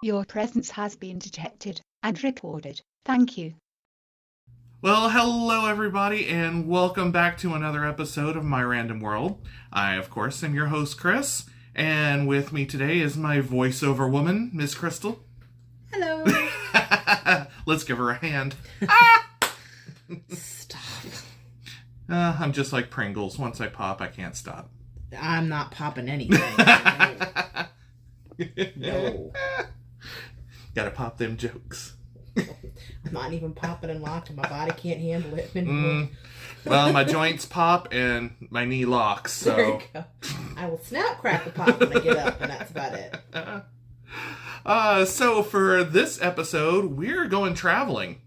Your presence has been detected and recorded. Thank you. Well, hello everybody, and welcome back to another episode of My Random World. I, of course, am your host, Chris, and with me today is my voiceover woman, Miss Crystal. Hello. Let's give her a hand. Stop. I'm just like Pringles. Once I pop, I can't stop. I'm not popping anything. No. Gotta pop them jokes. I'm not even popping and locked, and my body can't handle it anymore. Well, my joints pop and my knee locks, so... There you go. I will snap, crack, the pop when I get up, and that's about it. So for this episode, we're going traveling.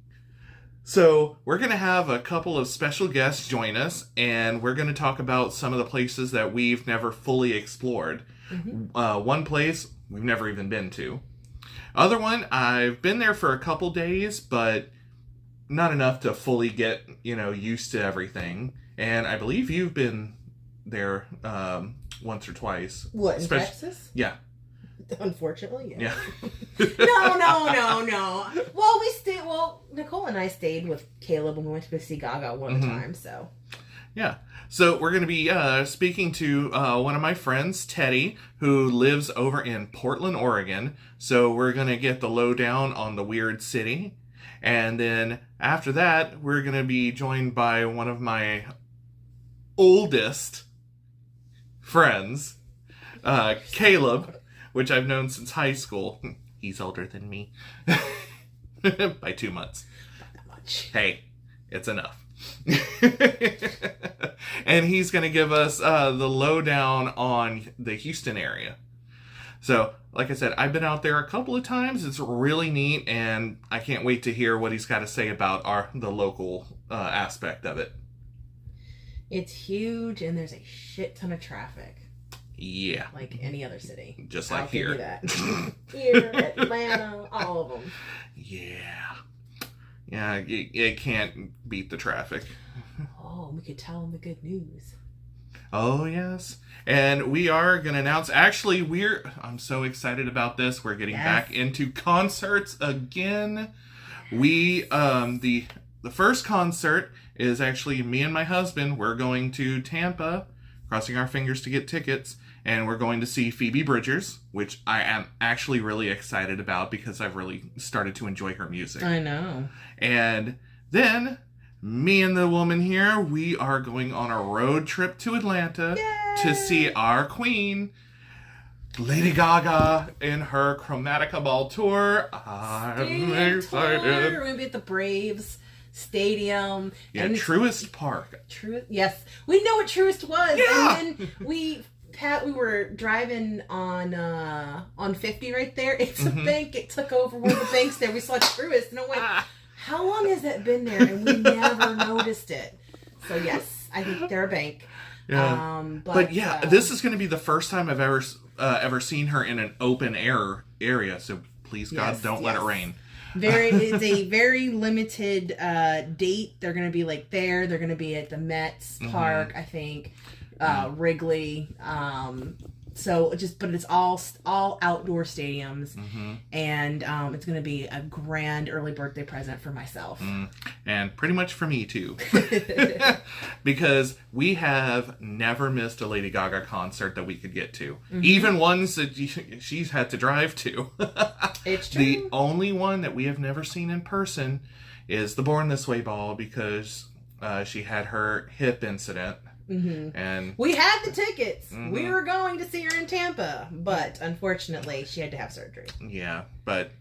So we're going to have a couple of special guests join us, and we're going to talk about some of the places that we've never fully explored. Mm-hmm. One place we've never even been to. Other one, I've been there for a couple days, but not enough to fully get, used to everything. And I believe you've been there once or twice. What, in Texas? Yeah. Unfortunately, yeah. No. Well, Nicole and I stayed with Caleb when we went to see Gaga one time, so. Yeah. So we're going to be speaking to one of my friends, Teddy, who lives over in Portland, Oregon. So we're going to get the lowdown on the weird city. And then after that, we're going to be joined by one of my oldest friends, Caleb, which I've known since high school. He's older than me by 2 months. Not that much. Hey, it's enough. And he's going to give us the lowdown on the Houston area. So, like I said, I've been out there a couple of times. It's really neat, and I can't wait to hear what he's got to say about the local aspect of it. It's huge, and there's a shit ton of traffic. Yeah. Like any other city. Just like I'll here. give you that. Here, Atlanta, all of them. Yeah. Yeah, it can't beat the traffic. Oh, we could tell them the good news. Oh, yes. And we are going to announce, actually, I'm so excited about this. We're getting back into concerts again. We, the first concert is actually me and my husband. We're going to Tampa, crossing our fingers to get tickets. And we're going to see Phoebe Bridgers, which I am actually really excited about because I've really started to enjoy her music. I know. And then, me and the woman here, we are going on a road trip to Atlanta to see our queen, Lady Gaga, in her Chromatica Ball tour. I'm excited. We're going to be at the Braves Stadium. Yeah, Truist Park. Yes. We know what Truist was. Yeah. And then we were driving on 50 right there. It's a bank. It took over one of the banks there. We saw Truist, and I went, how long has that been there? And we never noticed it. So yes, I think they're a bank. Yeah. But this is going to be the first time I've ever seen her in an open air area. So please God, don't let it rain. It's a very limited date. They're going to be there. They're going to be at the Mets Park, I think. Wrigley, but it's all outdoor stadiums, and it's going to be a grand early birthday present for myself, and pretty much for me too, because we have never missed a Lady Gaga concert that we could get to, even ones that she's had to drive to. It's true. The only one that we have never seen in person is the Born This Way ball, because she had her hip incident. And we had the tickets. We were going to see her in Tampa, but unfortunately she had to have surgery. Yeah, but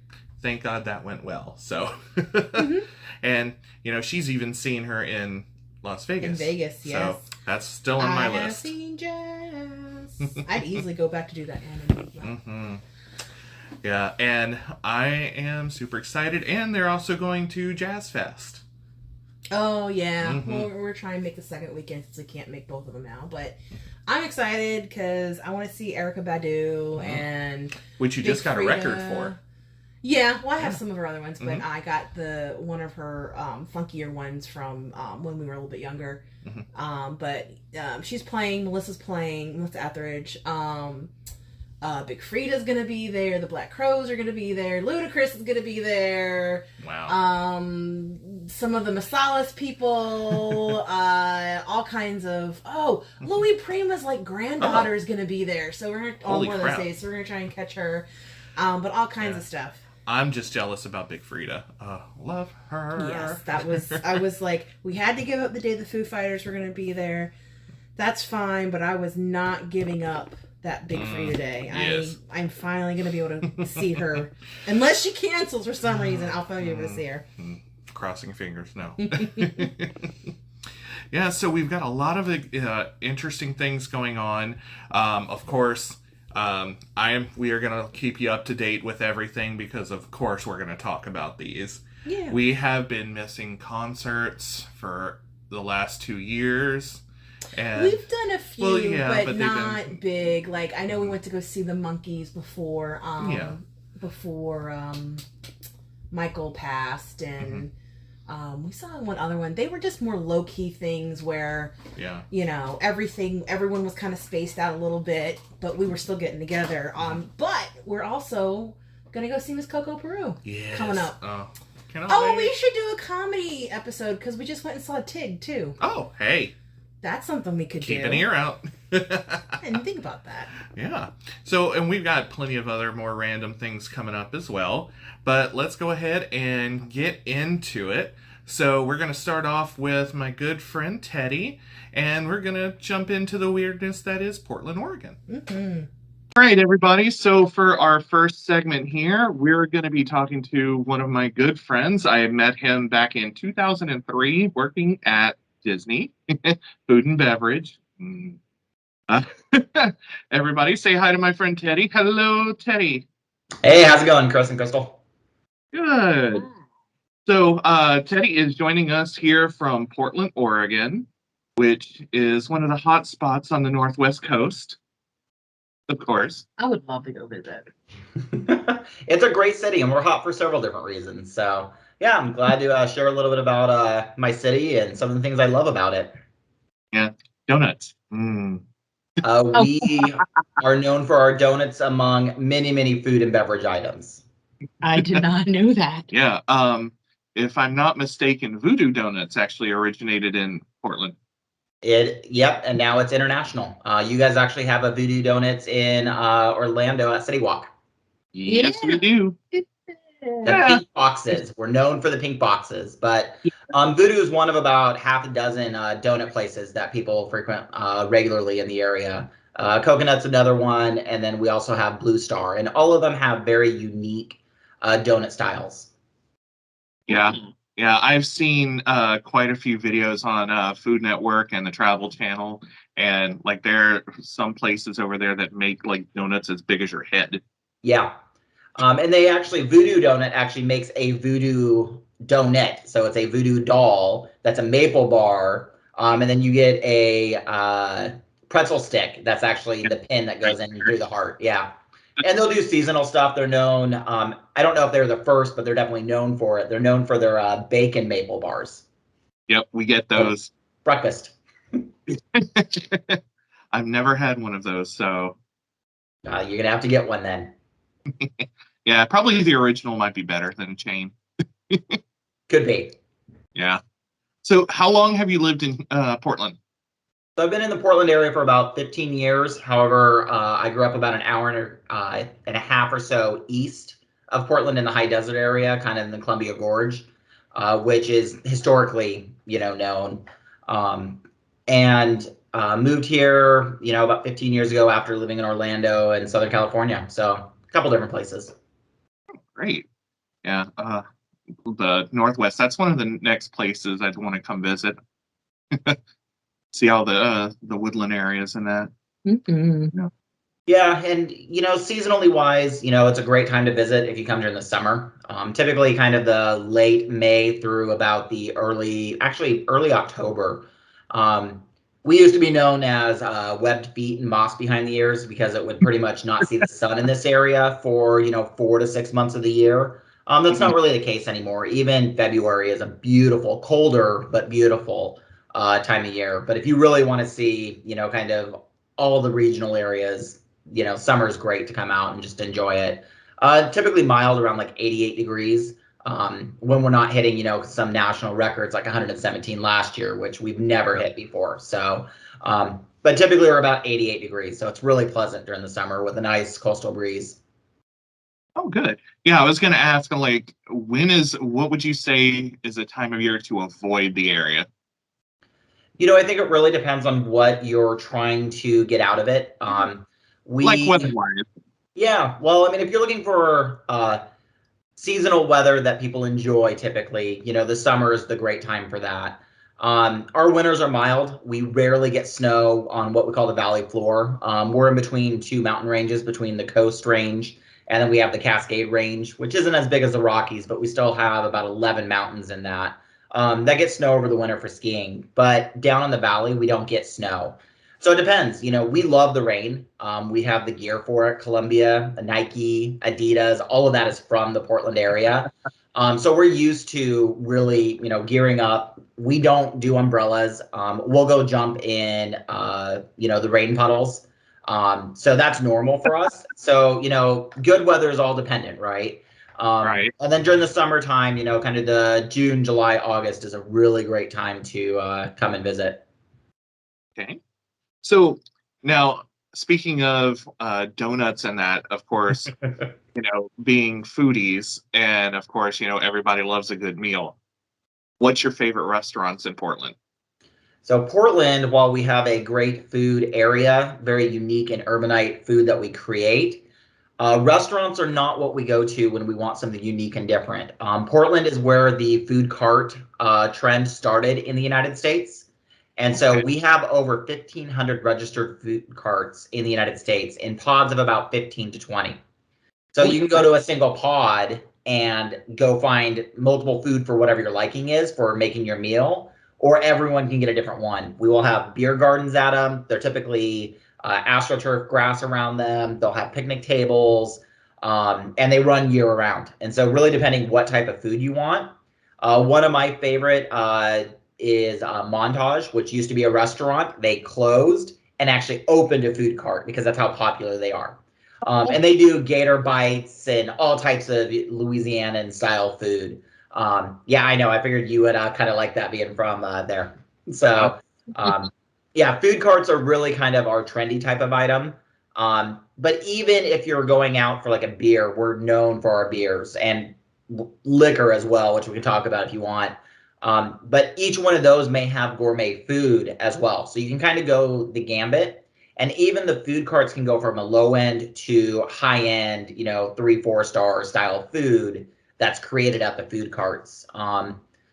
thank God that went well. So, and she's even seen her in Las Vegas. In Vegas, yes. So that's still on my list. I have seen jazz. I'd easily go back to do that now. Yeah, and I am super excited. And they're also going to Jazz Fest. Oh, yeah. Well, we're trying to make the second weekend since we can't make both of them now. But I'm excited because I want to see Erykah Badu and... Which you Big just got Freedia. a record for. Yeah, well, I have some of her other ones, but I got one of her funkier ones from when we were a little bit younger. But she's playing, Melissa Etheridge, Big Frida's gonna be there. The Black Crows are gonna be there. Ludacris is gonna be there. Wow. Some of the Masalas people. All kinds of. Oh, Louis Prima's like granddaughter is gonna be there. So we're gonna Holy one of crap. those days. So we're gonna try and catch her. But all kinds of stuff. I'm just jealous about Big Frida. Love her. Yes, that was. I was like, we had to give up the day the Foo Fighters were gonna be there. That's fine, but I was not giving up that Big Frida day. Yes. I'm finally going to be able to see her. Unless she cancels for some reason, I'll finally be able to see her. Crossing fingers, no. Yeah, so we've got a lot of interesting things going on. Of course, we are going to keep you up to date with everything because, of course, we're going to talk about these. Yeah. We have been missing concerts for the last 2 years. And, we've done a few, but not big. Like, I know we went to go see the Monkees before Michael passed, and we saw one other one. They were just more low-key things where, everyone was kind of spaced out a little bit, but we were still getting together. But we're also going to go see Miss Coco Peru coming up. We should do a comedy episode, because we just went and saw Tig, too. Oh, hey. That's something we could do. Keep an ear out. I didn't think about that. Yeah. So, and we've got plenty of other more random things coming up as well. But let's go ahead and get into it. So we're going to start off with my good friend Teddy. And we're going to jump into the weirdness that is Portland, Oregon. Mm-hmm. All right, everybody. So for our first segment here, we're going to be talking to one of my good friends. I met him back in 2003 working at Disney, food and beverage. Everybody say hi to my friend Teddy. Hello, Teddy. Hey, how's it going, Chris and Crystal? Good. So Teddy is joining us here from Portland, Oregon, which is one of the hot spots on the Northwest coast. Of course. I would love to go visit. It's a great city, and we're hot for several different reasons. So, yeah, I'm glad to share a little bit about my city and some of the things I love about it. Yeah, donuts. We are known for our donuts among many, many food and beverage items. I did not know that. Yeah. If I'm not mistaken, Voodoo Donuts actually originated in Portland. Yep, and now it's international. You guys actually have a Voodoo Donuts in Orlando at City Walk. Yes, we do. The pink boxes. We're known for the pink boxes, but Voodoo is one of about half a dozen donut places that people frequent regularly in the area. Coconut's another one, and then we also have Blue Star, and all of them have very unique donut styles. Yeah, I've seen quite a few videos on Food Network and the Travel Channel, and like there are some places over there that make like donuts as big as your head. Yeah. And they Voodoo Donut actually makes a Voodoo Donut. So it's a Voodoo doll that's a maple bar. And then you get a pretzel stick. That's actually the pin that goes in through the heart. Yeah. And they'll do seasonal stuff. They're known. I don't know if they're the first, but they're definitely known for it. They're known for their bacon maple bars. Yep, we get those. Breakfast. I've never had one of those, so. You're going to have to get one then. Yeah, probably the original might be better than a chain. Could be. Yeah. So how long have you lived in Portland? So I've been in the Portland area for about 15 years. However, I grew up about an hour and a half or so east of Portland in the high desert area, kind of in the Columbia Gorge, which is historically, known. And moved here, about 15 years ago after living in Orlando and Southern California. So a couple different places. Great. Yeah. The Northwest, that's one of the next places I'd want to come visit. See all the woodland areas and that. Mm-hmm. Yeah, and seasonally wise, it's a great time to visit if you come during the summer. Typically kind of the late May through about the early October. We used to be known as webbed feet and moss behind the ears because it would pretty much not see the sun in this area for 4 to 6 months of the year. That's not really the case anymore. Even February is a beautiful, colder but beautiful time of year. But if you really want to see, kind of all the regional areas, summer's great to come out and just enjoy it. Typically mild, around like 88 degrees. When we're not hitting, some national records like 117 last year, which we've never hit before. So, but typically we're about 88 degrees. So it's really pleasant during the summer with a nice coastal breeze. Oh, good. Yeah, I was going to ask, like, what would you say is a time of year to avoid the area? I think it really depends on what you're trying to get out of it. Like weather-wise. Yeah, well, I mean, if you're looking for seasonal weather that people enjoy, typically, the summer is the great time for that. Our winters are mild. We rarely get snow on what we call the valley floor. We're in between two mountain ranges, between the Coast Range and then we have the Cascade Range, which isn't as big as the Rockies, but we still have about 11 mountains in that. That gets snow over the winter for skiing, but down in the valley, we don't get snow. So it depends. We love the rain. We have the gear for it. Columbia, Nike, Adidas, all of that is from the Portland area. So we're used to really, gearing up. We don't do umbrellas. We'll go jump in, the rain puddles. So that's normal for us. So, good weather is all dependent, right? Right. And then during the summertime, kind of the June, July, August is a really great time to come and visit. Okay. So now, speaking of donuts and that, of course, being foodies, and of course, everybody loves a good meal. What's your favorite restaurants in Portland? So Portland, while we have a great food area, very unique and urbanite food that we create, restaurants are not what we go to when we want something unique and different. Portland is where the food cart trend started in the United States. And so we have over 1,500 registered food carts in the United States in pods of about 15 to 20. So you can go to a single pod and go find multiple food for whatever your liking is for making your meal, or everyone can get a different one. We will have beer gardens at them. They're typically astroturf grass around them. They'll have picnic tables, and they run year round. And so really depending what type of food you want. One of my favorite is Montage, which used to be a restaurant. They closed and actually opened a food cart because that's how popular they are. And they do gator bites and all types of Louisianan style food. Yeah, I know. I figured you would kind of like that being from there. So, yeah, food carts are really kind of our trendy type of item. But even if you're going out for like a beer, we're known for our beers and liquor as well, which we can talk about if you want. But each one of those may have gourmet food as well. So you can kind of go the gambit. And even the food carts can go from a low end to high end, 3-4 star style food that's created at the food carts.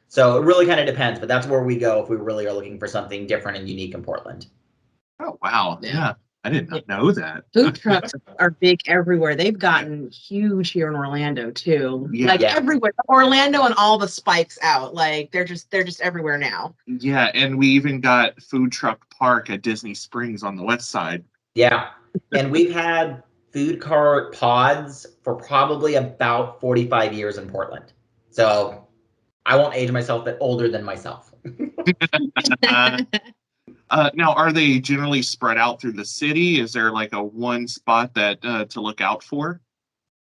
So it really kind of depends, but that's where we go if we really are looking for something different and unique in Portland. Oh, wow. Yeah. I did not know that. Food trucks are big everywhere. They've gotten huge here in Orlando too. Yeah. Everywhere. Orlando and all the spikes out. Like they're just everywhere now. Yeah, and we even got Food Truck Park at Disney Springs on the west side. Yeah. And we've had food cart pods for probably about 45 years in Portland. So I won't age myself, but older than myself. Now, are they generally spread out through the city? Is there like a one spot that to look out for?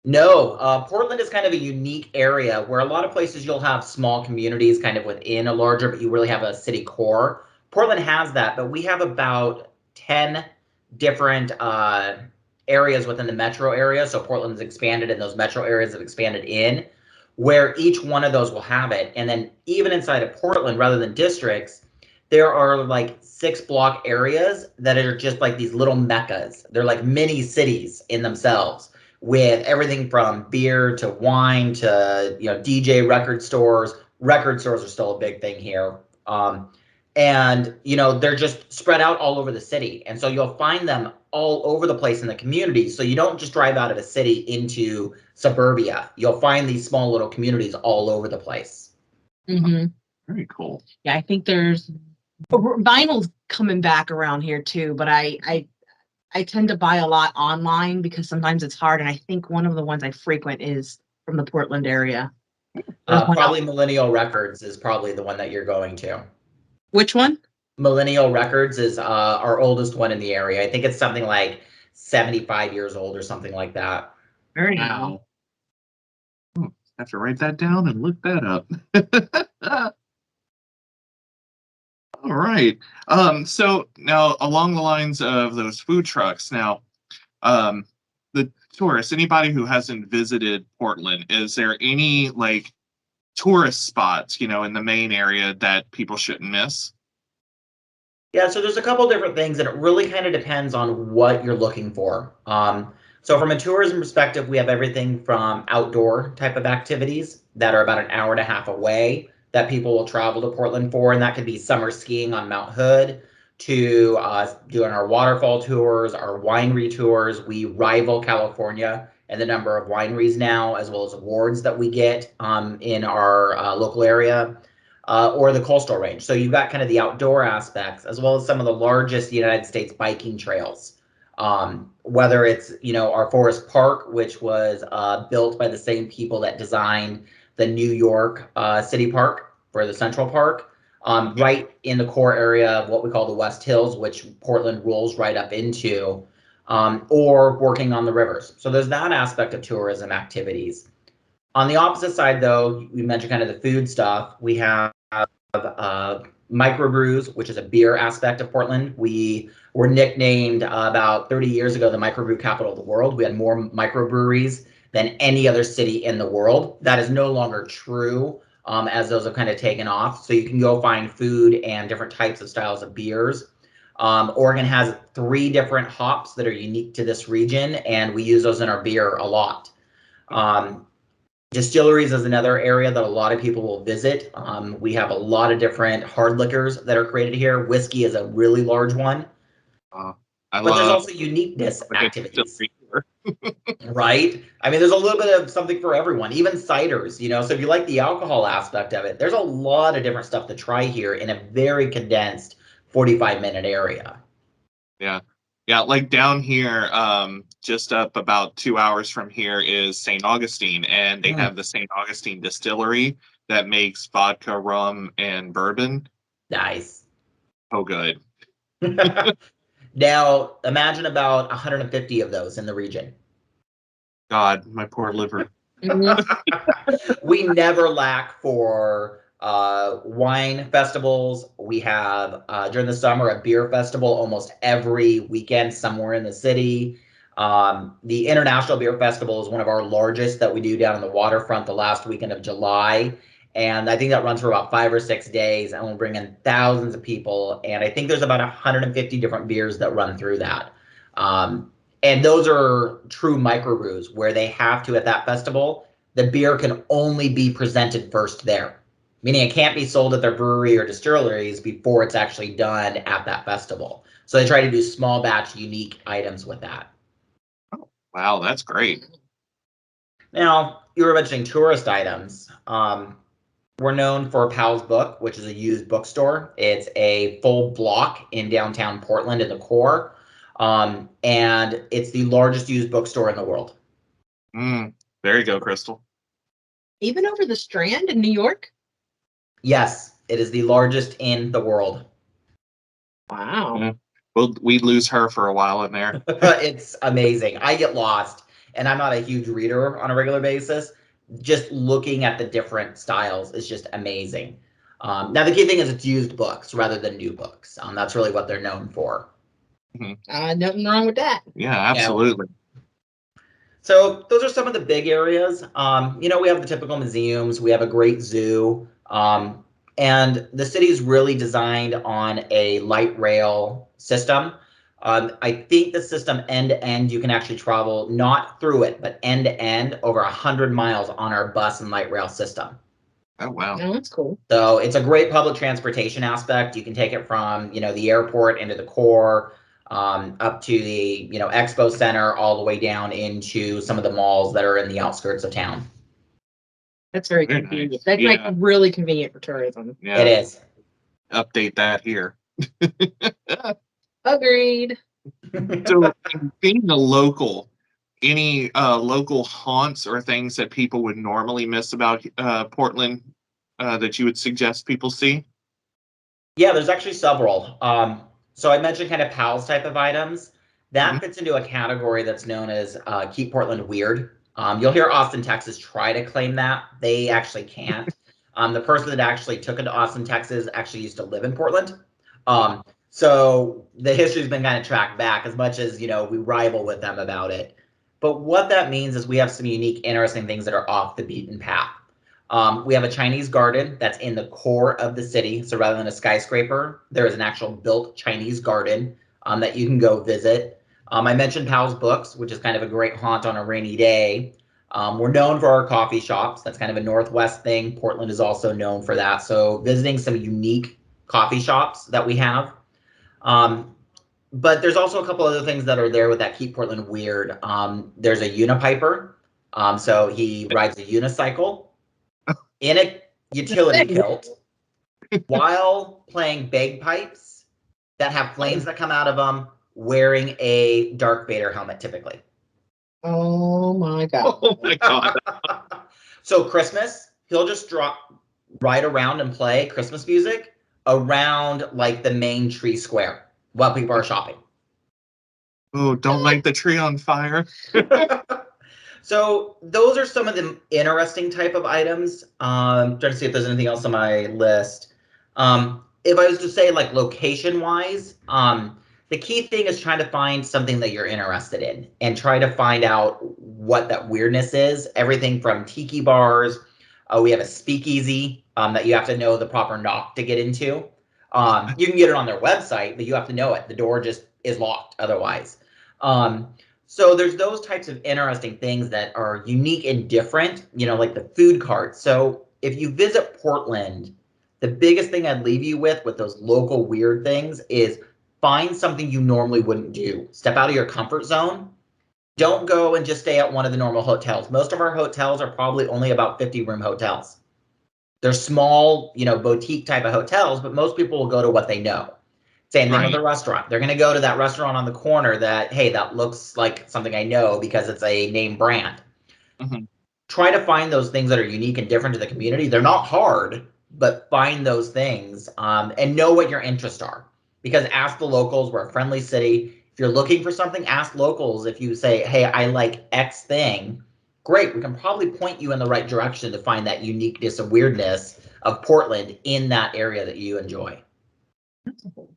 No, Portland is kind of a unique area where a lot of places you'll have small communities kind of within a larger, but you really have a city core. Portland has that, but we have about 10 different areas within the metro area. So Portland's expanded and those metro areas have expanded in, where each one of those will have it. And then even inside of Portland, rather than districts, there are like 6 block areas that are just like these little meccas. They're like mini cities in themselves, with everything from beer to wine to DJ record stores. Record stores are still a big thing here. And they're just spread out all over the city. And so you'll find them all over the place in the community. So you don't just drive out of a city into suburbia. You'll find these small little communities all over the place. Mm-hmm. Very cool. Yeah, I think there's vinyl's coming back around here too, but I tend to buy a lot online because sometimes it's hard. And I think one of the ones I frequent is from the Portland area. Probably Millennial Records is probably the one that you're going to. Which one? Millennial Records is our oldest one in the area. I think it's something like 75 years old or something like that. Very wow. I have to write that down and look that up. All right. So now along the lines of those food trucks, now the tourists, anybody who hasn't visited Portland, is there any like tourist spots, in the main area that people shouldn't miss? Yeah, so there's a couple different things, and it really kind of depends on what you're looking for. So from a tourism perspective, we have everything from outdoor type of activities that are about an hour and a half away that people will travel to Portland for, and that could be summer skiing on Mount Hood to doing our waterfall tours, our winery tours. We rival California in the number of wineries now, as well as awards that we get in our local area. Or the coastal range. So you've got kind of the outdoor aspects, as well as some of the largest United States biking trails. Whether it's, our Forest Park, which was built by the same people that designed the New York City Park for the Central Park, right in the core area of what we call the West Hills, which Portland rolls right up into, or working on the rivers. So there's that aspect of tourism activities. On the opposite side, though, we mentioned kind of the food stuff. We have microbrews, which is a beer aspect of Portland. We were nicknamed about 30 years ago the microbrew capital of the world. We had more microbreweries than any other city in the world. That is no longer true, as those have kind of taken off. So you can go find food and different types of styles of beers. Oregon has 3 different hops that are unique to this region, and we use those in our beer a lot. Distilleries is another area that a lot of people will visit. We have a lot of different hard liquors that are created here. Whiskey is a really large one. But there's also uniqueness activities. Right? I mean, there's a little bit of something for everyone, even ciders, so if you like the alcohol aspect of it, there's a lot of different stuff to try here in a very condensed 45-minute area. Yeah. Yeah, like down here, just up about 2 hours from here is St. Augustine, and they have the St. Augustine Distillery that makes vodka, rum, and bourbon. Nice. Oh, good. Now, imagine about 150 of those in the region. God, my poor liver. We never lack for wine festivals. We have during the summer a beer festival almost every weekend somewhere in the city. The International Beer Festival is one of our largest that we do down on the waterfront the last weekend of July. And I think that runs for about 5 or 6 days, and we'll bring in thousands of people. And I think there's about 150 different beers that run through that. And those are true microbrews where they have to, at that festival, the beer can only be presented first there, meaning it can't be sold at their brewery or distilleries before it's actually done at that festival. So they try to do small batch, unique items with that. Oh, wow, that's great. Now, you were mentioning tourist items. We're known for Powell's Book, which is a used bookstore. It's a full block in downtown Portland in the core. And it's the largest used bookstore in the world. There you go, Crystal. Even over the Strand in New York? Yes, it is the largest in the world. Wow. Yeah. Well, we'd lose her for a while in there. It's amazing. I get lost, and I'm not a huge reader on a regular basis. Just looking at the different styles is just amazing. Now, the key thing is it's used books rather than new books. That's really what they're known for. Nothing wrong with that. Yeah, absolutely. So those are some of the big areas. We have the typical museums. We have a great zoo. And the city is really designed on a light rail system. I think the system end to end, you can actually travel not through it, but end to end over 100 miles on our bus and light rail system. Oh, wow. Oh, that's cool. So it's a great public transportation aspect. You can take it from, the airport into the core, up to the, expo center, all the way down into some of the malls that are in the outskirts of town. That's very convenient. Nice. That's like really convenient for tourism. Yeah. It is. Update that here. Agreed. So being a local, any local haunts or things that people would normally miss about Portland that you would suggest people see? Yeah, there's actually several. So I mentioned kind of Pals type of items. That fits into a category that's known as Keep Portland Weird. You'll hear Austin, Texas try to claim that. They actually can't. The person that actually took it to Austin, Texas actually used to live in Portland. So the history's been kind of tracked back as much as, we rival with them about it. But what that means is we have some unique, interesting things that are off the beaten path. We have a Chinese garden that's in the core of the city. So rather than a skyscraper, there is an actual built Chinese garden that you can go visit. I mentioned Pal's Books, which is kind of a great haunt on a rainy day. We're known for our coffee shops. That's kind of a Northwest thing. Portland is also known for that. So visiting some unique coffee shops that we have. But there's also a couple other things that are there with that Keep Portland Weird. There's a Unipiper. So he rides a unicycle in a utility kilt while playing bagpipes that have flames that come out of them, wearing a Darth Vader helmet typically. Oh my God. Oh my God. So Christmas, he'll just ride around and play Christmas music around like the main tree square while people are shopping. Oh, don't light the tree on fire. So those are some of the interesting type of items. Trying to see if there's anything else on my list. If I was to say like location wise, the key thing is trying to find something that you're interested in and try to find out what that weirdness is. Everything from tiki bars. We have a speakeasy that you have to know the proper knock to get into. You can get it on their website, but you have to know it. The door just is locked otherwise. So there's those types of interesting things that are unique and different, like the food carts. So if you visit Portland, the biggest thing I'd leave you with those local weird things is find something you normally wouldn't do. Step out of your comfort zone. Don't go and just stay at one of the normal hotels. Most of our hotels are probably only about 50-room hotels. They're small, boutique type of hotels, but most people will go to what they know. Same thing with the restaurant. They're going to go to that restaurant on the corner that, hey, that looks like something I know because it's a name brand. Mm-hmm. Try to find those things that are unique and different to the community. They're not hard, but find those things and know what your interests are. Because ask the locals. We're a friendly city. If you're looking for something, ask locals. If you say, hey, I like X thing, great. We can probably point you in the right direction to find that uniqueness and weirdness of Portland in that area that you enjoy.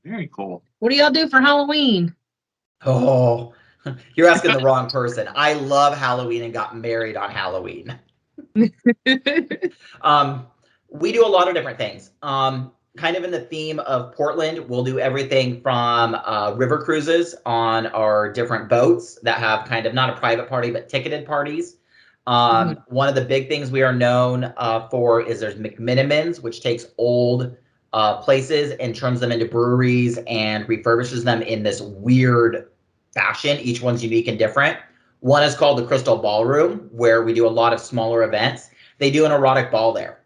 Very cool. What do y'all do for Halloween? Oh, you're asking the wrong person. I love Halloween and got married on Halloween. We do a lot of different things. Kind of in the theme of Portland, we'll do everything from river cruises on our different boats that have kind of not a private party, but ticketed parties. One of the big things we are known for is there's McMinimans, which takes old places and turns them into breweries and refurbishes them in this weird fashion. Each one's unique and different. One is called the Crystal Ballroom, where we do a lot of smaller events. They do an erotic ball there.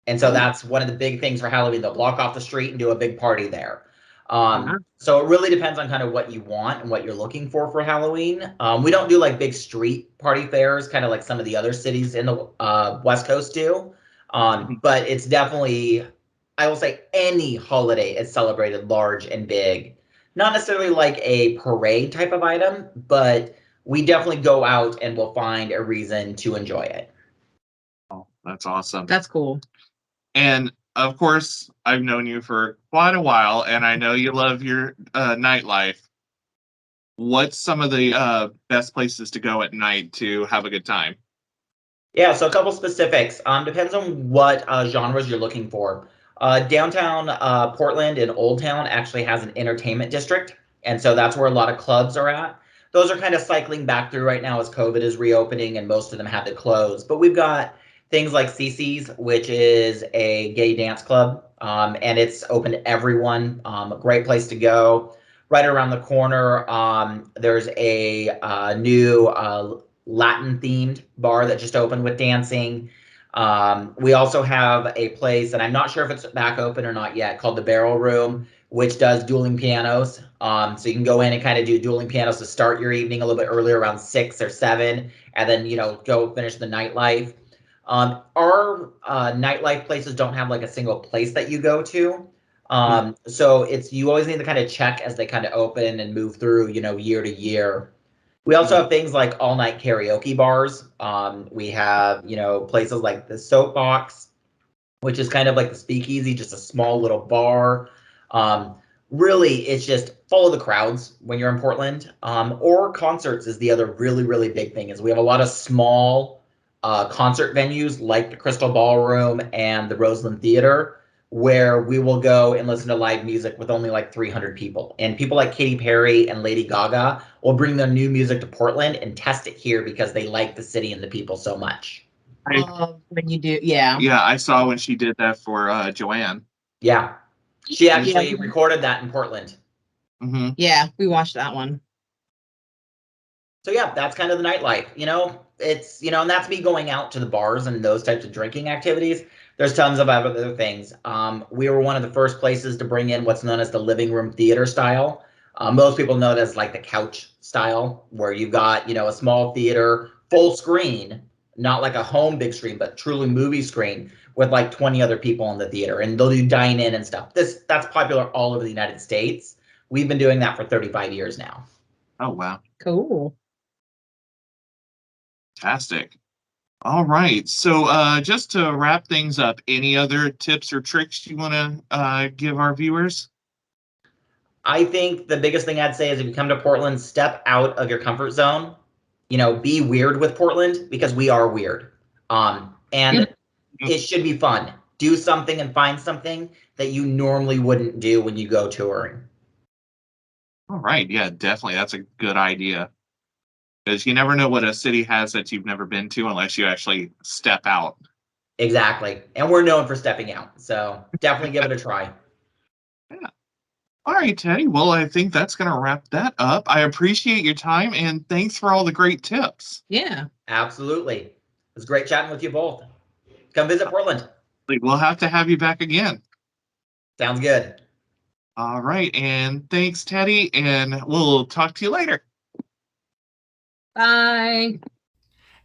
And so that's one of the big things for Halloween. They'll block off the street and do a big party there. So it really depends on kind of what you want and what you're looking for Halloween. We don't do like big street party fairs, kind of like some of the other cities in the West Coast do. But it's definitely, I will say, any holiday is celebrated large and big. Not necessarily like a parade type of item, but we definitely go out and we'll find a reason to enjoy it. Oh, that's awesome. That's cool. And of course, I've known you for quite a while, and I know you love your nightlife. What's some of the best places to go at night to have a good time? Yeah, so a couple specifics. Depends on what genres you're looking for. Downtown Portland and Old Town actually has an entertainment district, and so that's where a lot of clubs are at. Those are kind of cycling back through right now as COVID is reopening, and most of them had to close. But we've got things like CC's, which is a gay dance club, and it's open to everyone. A great place to go. Right around the corner, there's a new Latin-themed bar that just opened with dancing. We also have a place, and I'm not sure if it's back open or not yet, called the Barrel Room, which does dueling pianos. So you can go in and kind of do dueling pianos to start your evening a little bit earlier, around 6 or 7, and then, go finish the nightlife. Our nightlife places don't have like a single place that you go to. So you always need to kind of check as they kind of open and move through, year to year. We also have things like all night karaoke bars. We have, places like the Soapbox, which is kind of like the Speakeasy, just a small little bar. Really, it's just follow the crowds when you're in Portland. Or concerts is the other really, really big thing. Is we have a lot of small concert venues like the Crystal Ballroom and the Roseland Theater, where we will go and listen to live music with only like 300 people. And people like Katy Perry and Lady Gaga will bring their new music to Portland and test it here because they like the city and the people so much. When you do, yeah. Yeah, I saw when she did that for Joanne. Yeah. She actually recorded that in Portland. Mm-hmm. Yeah, we watched that one. So yeah, that's kind of the nightlife. It's and that's me going out to the bars and those types of drinking activities. There's tons of other things. We were one of the first places to bring in what's known as the living room theater style. Most people know it as like the couch style, where you've got a small theater, full screen, not like a home big screen, but truly movie screen with like 20 other people in the theater, and they'll do dine in and stuff. That's popular all over the United States. We've been doing that for 35 years now. Oh wow. Cool. Fantastic. All right. So just to wrap things up, any other tips or tricks you want to give our viewers? I think the biggest thing I'd say is if you come to Portland, step out of your comfort zone. Be weird with Portland because we are weird. And it should be fun. Do something and find something that you normally wouldn't do when you go touring. All right. Yeah, definitely. That's a good idea. Because you never know what a city has that you've never been to unless you actually step out. Exactly. And we're known for stepping out. So definitely give it a try. Yeah. All right, Teddy. Well, I think that's going to wrap that up. I appreciate your time and thanks for all the great tips. Yeah. Absolutely. It was great chatting with you both. Come visit Portland. We'll have to have you back again. Sounds good. All right. And thanks, Teddy. And we'll talk to you later. Bye.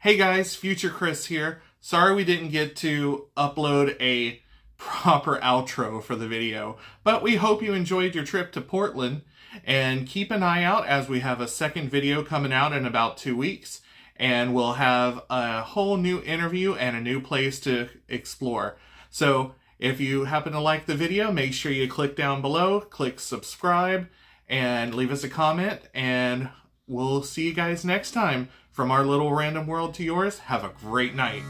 Hey guys, Future Chris here. Sorry we didn't get to upload a proper outro for the video, but we hope you enjoyed your trip to Portland, and keep an eye out as we have a second video coming out in about 2 weeks, and we'll have a whole new interview and a new place to explore. So if you happen to like the video, make sure you click down below, click subscribe, and leave us a comment, and we'll see you guys next time. From our little random world to yours, have a great night.